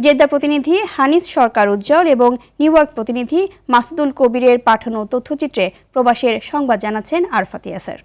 Jeddah প্রতিনিধি হানিস সরকার উজ্জ্বল এবং new York প্রতিনিধি মাসুদুল কবিরের পাঠানো তথ্যচিত্রে প্রবাসের সংবাদ জানাচ্ছেন আরফাত ইয়াসের।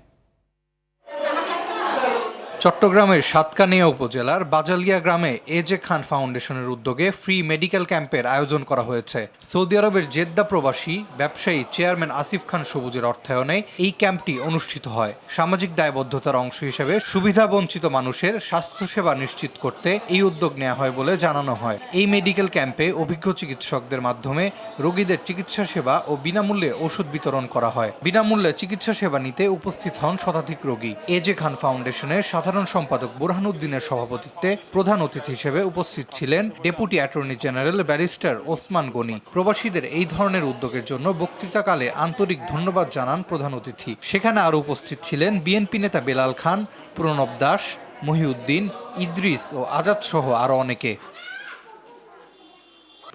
চট্টগ্রামের সাতকানিয়া উপজেলার বাজালিয়া গ্রামে এজে খান ফাউন্ডেশনের উদ্যোগে ফ্রি মেডিকেল ক্যাম্পের আয়োজন করা হয়েছে। সৌদি আরবের জেদ্দা প্রবাসী ব্যবসায়ী চেয়ারম্যান আসিফ খান সবুজের অর্থায়নে এই ক্যাম্পটি অনুষ্ঠিত হয়। সামাজিক দায়বদ্ধতার অংশ হিসেবে সুবিধাবঞ্চিত মানুষের স্বাস্থ্যসেবা নিশ্চিত করতে এই উদ্যোগ নেওয়া হয় বলে জানানো হয়। এই মেডিকেল ক্যাম্পে অভিজ্ঞ চিকিৎসকদের মাধ্যমে রোগীদের চিকিৎসা সেবা ও বিনামূল্যে ওষুধ বিতরণ করা হয়। বিনামূল্যে চিকিৎসা সেবা নিতে উপস্থিত হন শতাধিক রোগী। এজে খান ফাউন্ডেশনের সাধারণ সম্পাদক বুরহানুদ্দিনের সভাপতিত্বে প্রধান অতিথি হিসেবে উপস্থিত ছিলেন deputy attorney general barrister Osman Gani. প্রবাসীদের এই ধরনের উদ্যোগের জন্য বক্তৃতাকালে আন্তরিক ধন্যবাদ জানান প্রধান অতিথি। সেখানে আরও উপস্থিত ছিলেন বিএনপি নেতা বেলাল খান, প্রণব দাস, মহিউদ্দিন, ইদ্রিস ও আজাদ সহ আরও অনেকে।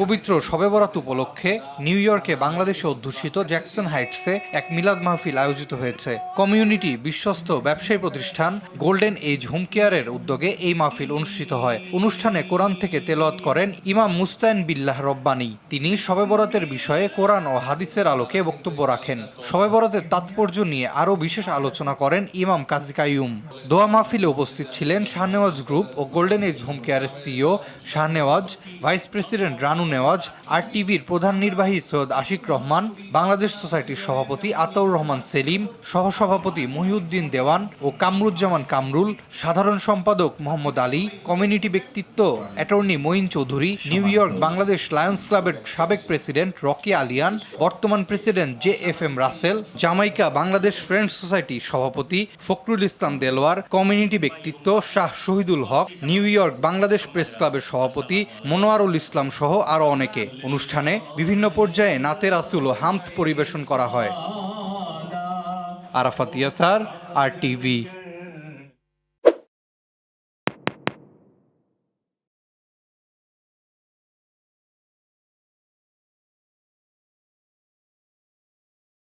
পবিত্র শবে বরাত উপলক্ষে নিউ ইয়র্কে বাংলাদেশে অধ্যুষিত জ্যাকসন হাইটসে এক মিলাদ মাহফিল আয়োজিত হয়েছে। কমিউনিটি বিশ্বস্ত ব্যবসায়ী প্রতিষ্ঠান গোল্ডেন এজ হোম কেয়ারের উদ্যোগে এই মাহফিল অনুষ্ঠিত হয়। অনুষ্ঠানে কোরআন থেকে তেলাওয়াত করেন ইমাম মুস্তাইন বিল্লাহ রব্বানী। তিনি শবে বরাতের বিষয়ে কোরআন ও হাদিসের আলোকে বক্তব্য রাখেন। শবে বরাতের তাৎপর্য নিয়ে আরও বিশেষ আলোচনা করেন ইমাম কাজী কাইয়ুম। দোয়া মাহফিলে উপস্থিত ছিলেন শাহনেওয়াজ গ্রুপ ও গোল্ডেন এজ হোম কেয়ারের CEO Shahnewaz, vice president Ranu Newaz, আর টিভির প্রধান নির্বাহী সৈয়দ আশিক রহমান, বাংলাদেশ সোসাইটির সভাপতি আতাউর রহমান সেলিম, সহসভাপতি মহিউদ্দিন দেওয়ান ও কামরুজ্জামান কামরুল, সাধারণ সম্পাদক মোহাম্মদ আলী, কমিউনিটি ব্যক্তিত্ব attorney Moin Chowdhury, New York Bangladesh Lions ক্লাবের সাবেক প্রেসিডেন্ট রকি আলিয়ান, বর্তমান president JFM Rasel, Jamaica Bangladesh friends society সভাপতি ফখরুল ইসলাম দেলোয়ার, কমিউনিটি ব্যক্তিত্ব Shah Shahidul Haque, New York Bangladesh press ক্লাবের সভাপতি মনোয়ারুল ইসলাম সহ আরও অনেকে। অনুষ্ঠানে বিভিন্ন পর্যায়ে নাতে রাসূল ও হামদ পরিবেশন করা হয়। আরাফাত ইয়াসার, RTV।